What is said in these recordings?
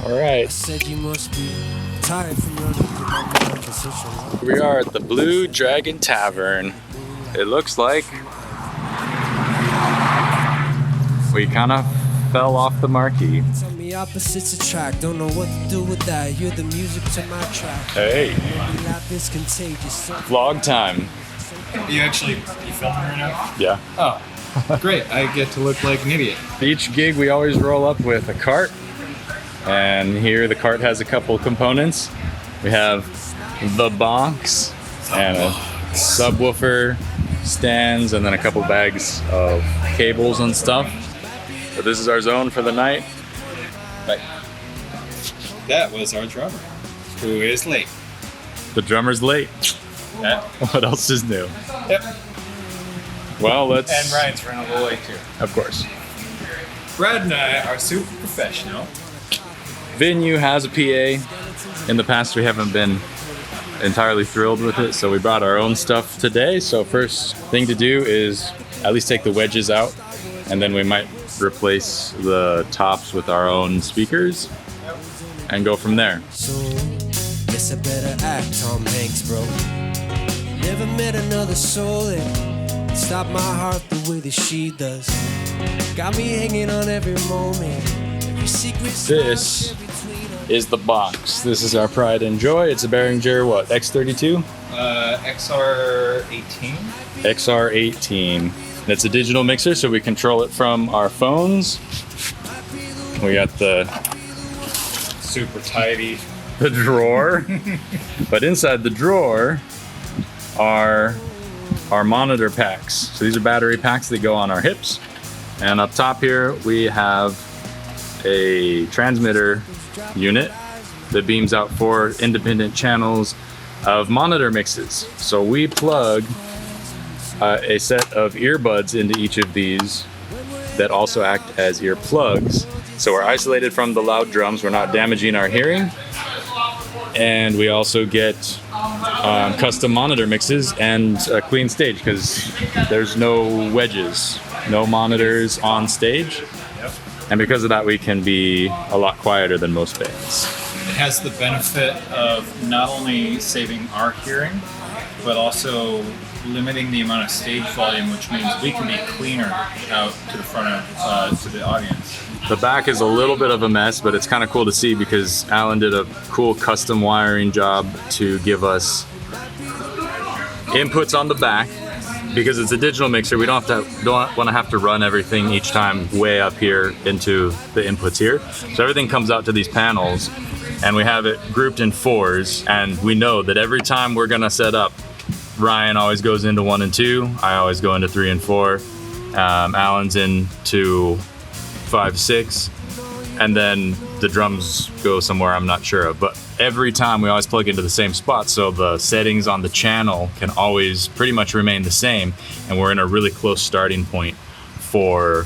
All right. We are at the Blue Dragon Tavern. It looks like we kind of fell off the marquee. Opposites attract, don't know what to do with that. You're the music to my track. Hey. Vlog time. You filming right now? Yeah. Oh, great. I get to look like an idiot. Each gig we always roll up with a cart. And here the cart has a couple components. We have the box and a subwoofer, stands, and then a couple bags of cables and stuff. So this is our zone for the night. Right. That was our drummer, who is late. The drummer's late. Yeah. What else is new? Yep. Well, let's... And Ryan's running a little late too. Of course. Brad and I are super professional. Venue has a PA. In the past, we haven't been entirely thrilled with it, so we brought our own stuff today. So first thing to do is at least take the wedges out, and then we might replace the tops with our own speakers and go from there. So, guess I better act, Tom Hanks, bro. Never met another soul that stopped my heart the way that she does. Got me hanging on every moment. Every secret. This is the box. This is our pride and joy. It's a Behringer, what, X32? XR18. XR18. And it's a digital mixer, so we control it from our phones. We got the Super tidy. the drawer. But inside the drawer are our monitor packs. So these are battery packs that go on our hips. And up top here, we have a transmitter unit that beams out 4 independent channels of monitor mixes. So we plug a set of earbuds into each of these that also act as ear plugs. So we're isolated from the loud drums, we're not damaging our hearing. And we also get custom monitor mixes and a clean stage because there's no wedges, no monitors on stage. And because of that, we can be a lot quieter than most bands. It has the benefit of not only saving our hearing, but also limiting the amount of stage volume, which means we can be cleaner out to the front of to the audience. The back is a little bit of a mess, but it's kind of cool to see because Alan did a cool custom wiring job to give us inputs on the back. Because it's a digital mixer, we don't want to have to run everything each time way up here into the inputs here. So everything comes out to these panels, and we have it grouped in 4s, and we know that every time we're gonna set up, Ryan always goes into 1 and 2, I always go into 3 and 4, Alan's into 5, 6, and then the drums go somewhere I'm not sure of. But every time we always plug into the same spot, so the settings on the channel can always pretty much remain the same, and we're in a really close starting point for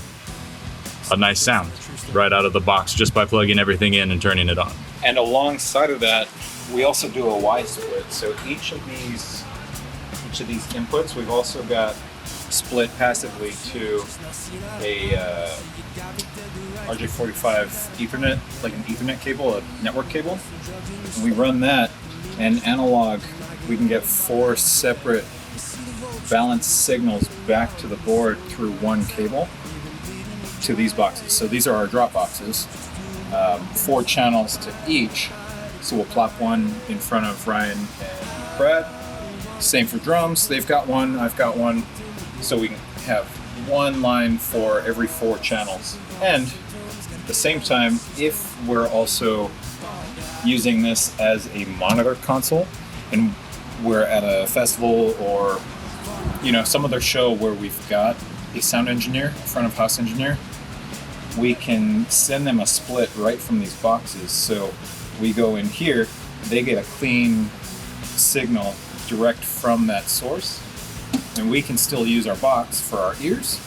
a nice sound right out of the box just by plugging everything in and turning it on. And alongside of that, we also do a Y split. So each of these inputs, we've also got split passively to a RJ45 Ethernet, like an Ethernet cable, a network cable. And we run that, and analog, we can get 4 separate balanced signals back to the board through one cable to these boxes. So these are our drop boxes, 4 channels to each. So we'll plop one in front of Ryan and Brad. Same for drums, they've got one, I've got one. So we can have one line for every 4 channels. And at the same time, if we're also using this as a monitor console, and we're at a festival or some other show where we've got a sound engineer, front of house engineer, we can send them a split right from these boxes. So we go in here, they get a clean signal direct from that source, and we can still use our box for our ears.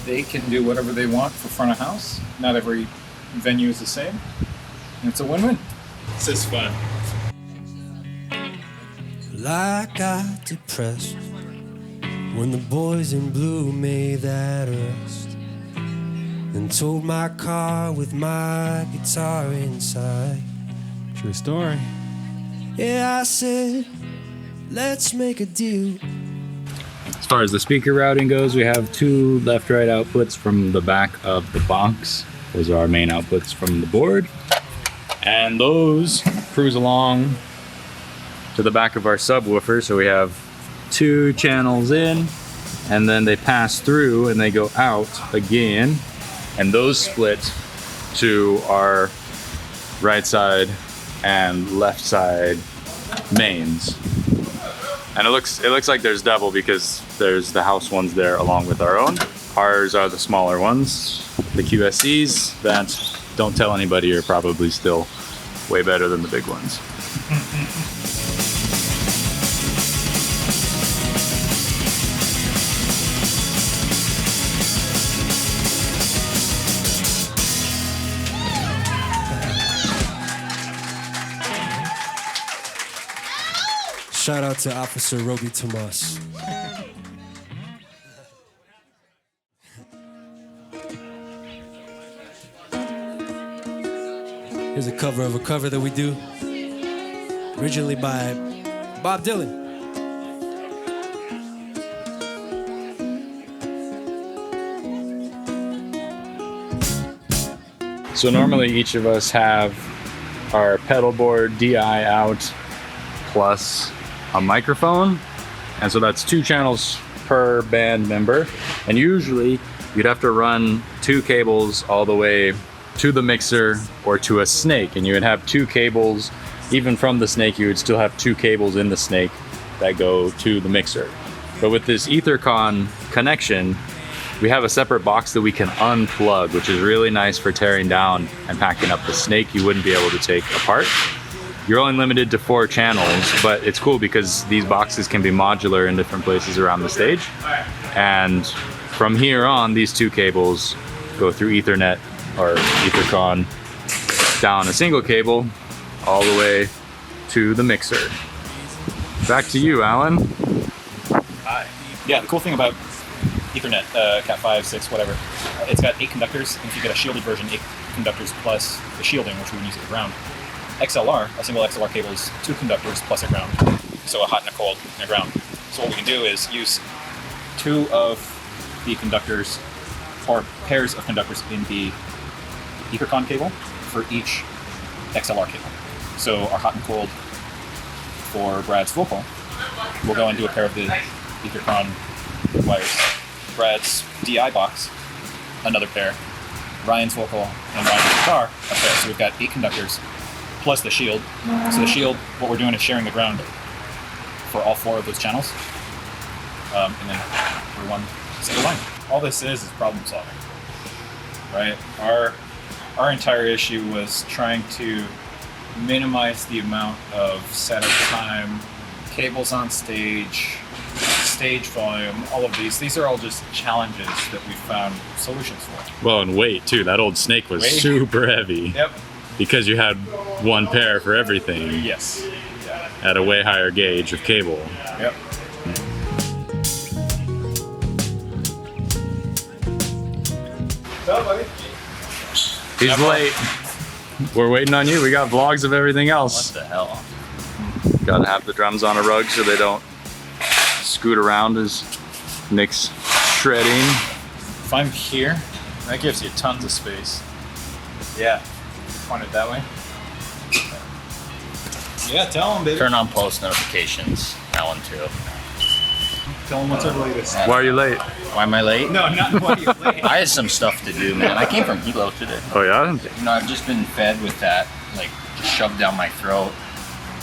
They can do whatever they want for front of house. Not every venue is the same. And it's a win-win. This is fun. I got depressed when the boys in blue made that arrest. and towed my car with my guitar inside. True story. Yeah, I said, let's make a deal. As far as the speaker routing goes, we have 2 left-right outputs from the back of the box. Those are our main outputs from the board. And those cruise along to the back of our subwoofer. So we have 2 channels in, and then they pass through and they go out again. And those split to our right side and left side mains. And it looks like there's double because there's the house ones there along with our own. Ours are the smaller ones, the QSCs that don't tell anybody are probably still way better than the big ones. Shout out to Officer Roby Tomas. Here's a cover of a cover that we do, originally by Bob Dylan. So normally each of us have our pedal board DI out plus a microphone, and so that's 2 channels per band member, and usually you'd have to run 2 cables all the way to the mixer or to a snake, and you would have 2 cables. Even from the snake you would still have 2 cables in the snake that go to the mixer. But with this EtherCon connection, we have a separate box that we can unplug, which is really nice for tearing down and packing up the snake you wouldn't be able to take apart. You're only limited to 4 channels, but it's cool because these boxes can be modular in different places around the stage. And from here on, these 2 cables go through Ethernet or EtherCon down a single cable all the way to the mixer. Back to you, Alan. Hi. Yeah, the cool thing about Ethernet, Cat 5, 6, whatever, it's got 8 conductors. And if you get a shielded version, 8 conductors plus the shielding, which we would use at the ground. XLR, a single XLR cable is 2 conductors plus a ground. So a hot and a cold and a ground. So what we can do is use 2 of the conductors or pairs of conductors in the EtherCon cable for each XLR cable. So our hot and cold for Brad's vocal will go into a pair of the EtherCon wires. Brad's DI box, another pair. Ryan's vocal and Ryan's guitar, a pair. So we've got 8 conductors plus the shield. So the shield, what we're doing is sharing the ground for all 4 of those channels. And then we're one single line. All this is problem solving, right? Our entire issue was trying to minimize the amount of setup time, cables on stage, stage volume, all of these. These are all just challenges that we found solutions for. Well, and weight too. That old snake was super heavy. Yep. Because you had 1 pair for everything. Yes. Yeah. At a way higher gauge of cable. Yep. Hello, buddy. He's late. We're waiting on you. We got vlogs of everything else. What the hell? Gotta have the drums on a rug so they don't scoot around as Nick's shredding. If I'm here, that gives you tons of space. Yeah. Point it that way. Yeah, tell him, baby. Turn on post notifications. That one too. Tell him what's our latest. Why are you late? Why am I late? No, not why you're late. I had some stuff to do, man. I came from Hilo today. Oh yeah? You know, I've just been fed with that, like, just shoved down my throat.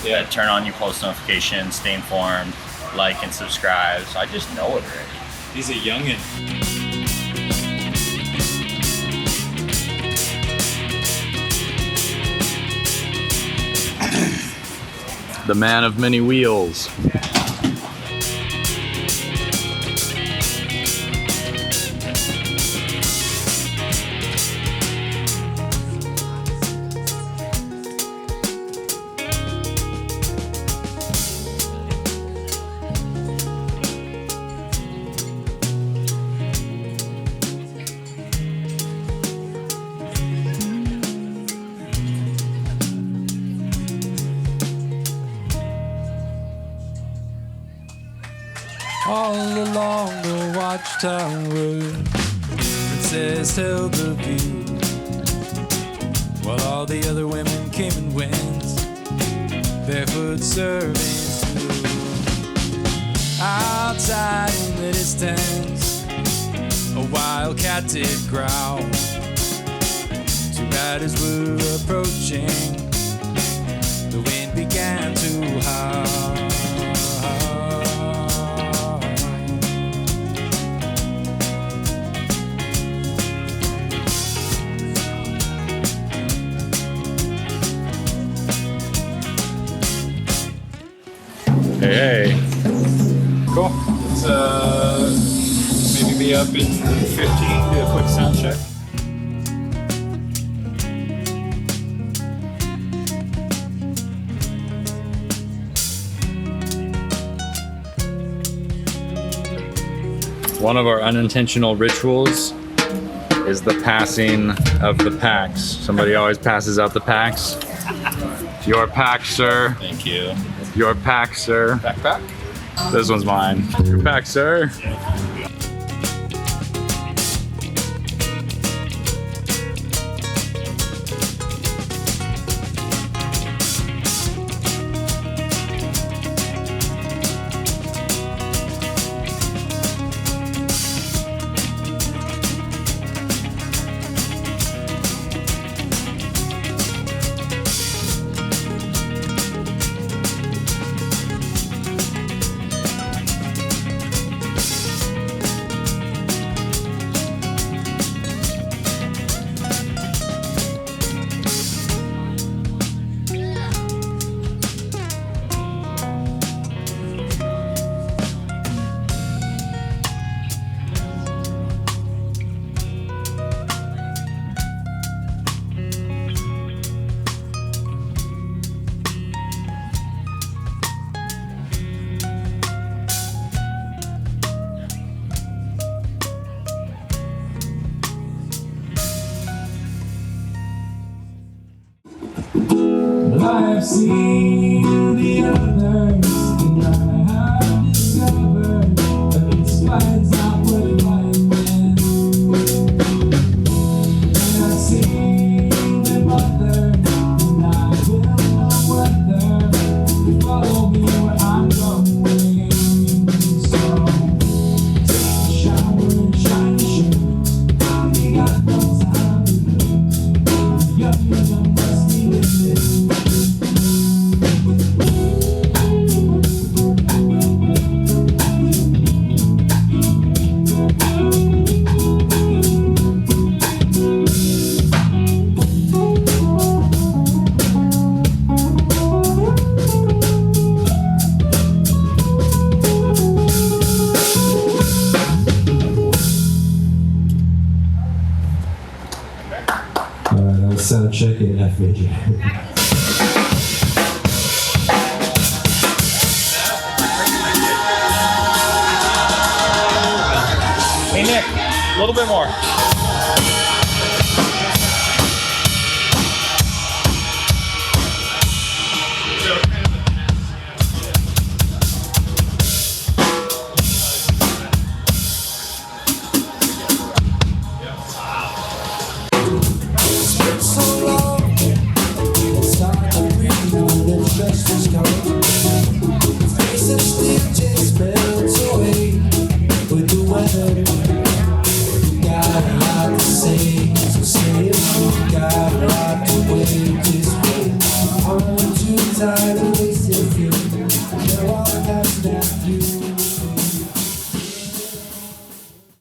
Yeah. Turn on your post notifications, stay informed, like and subscribe. So I just know it already. He's a youngin'. The man of many wheels. All along the watchtower, princess held the view, while all the other women came and went, barefoot servants too. Outside in the distance, a wild cat did growl. Two riders were approaching, the wind began to howl. Hey, Cool. Let's maybe be up in 15, do a quick sound check. one of our unintentional rituals is the passing of the packs. Somebody always passes out the packs. Your pack, sir. Thank you. Your pack, sir. Backpack. This one's mine. Your pack, sir. I've seen the others, and I have discovered that this fight's not what it might have been. And I've seen them other, and I will know whether you follow me where I'm going. So take a shower and shine your shoes. I ain't got no time to lose. Young must be living. Sound check and F major. Hey Nick, a little bit more. Tired of wasting fuel.